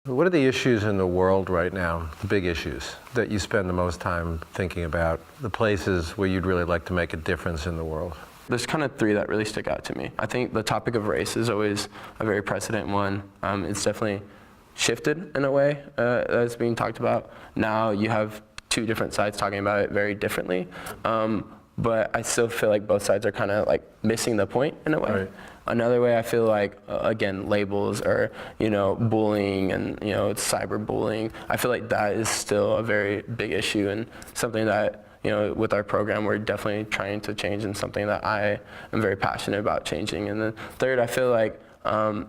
What are the issues in the world right now, the big issues, that you spend the most time thinking about, the places where you'd really like to make a difference in the world? There's kind of three that really stick out to me. I think the topic of race is always a very precedent one. It's definitely shifted in a way that's being talked about. Now you have two different sides talking about it very differently. But I still feel like both sides are kind of like missing the point in a way. Right. Another way I feel like, again, labels or, bullying and, it's cyberbullying. I feel like that is still a very big issue and something that, with our program, we're definitely trying to change and something that I am very passionate about changing. And then third, I feel like,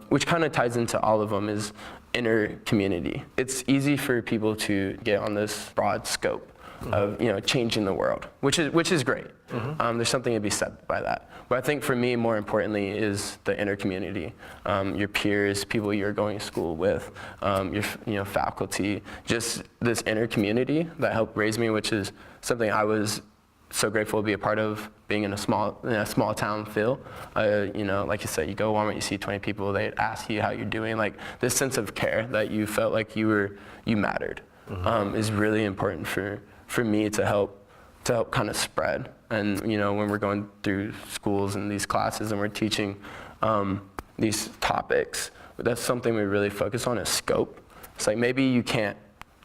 which kind of ties into all of them, is inner community. It's easy for people to get on this broad scope of changing the world, which is great. There's something to be said by that. But I think for me, more importantly, is the inner community, your peers, people you're going to school with, your faculty, just this inner community that helped raise me, which is something I was so grateful to be a part of, being in a small town feel. Like you said, you go to Walmart, you see 20 people, they ask you how you're doing. Like this sense of care that you felt like you mattered, is really important for me to help kind of spread. And when we're going through schools and these classes and we're teaching these topics, that's something we really focus on, is scope. It's like, maybe you can't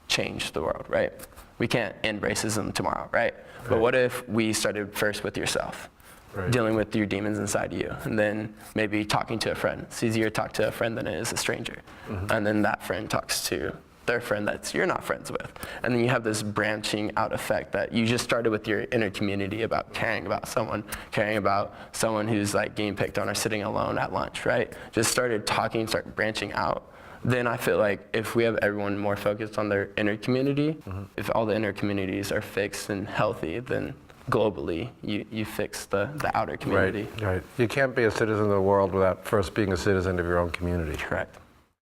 change the world, right? We can't end racism tomorrow, right? But what if we started first with yourself, dealing with your demons inside you, and then maybe talking to a friend. It's easier to talk to a friend than it is a stranger. And then that friend talks to their friend that you're not friends with. And then you have this branching out effect that you just started with your inner community about caring about someone who's like getting picked on or sitting alone at lunch, right? Just started talking, start branching out. Then I feel like if we have everyone more focused on their inner community, if all the inner communities are fixed and healthy, then globally you fix the outer community. Right. You can't be a citizen of the world without first being a citizen of your own community. Correct.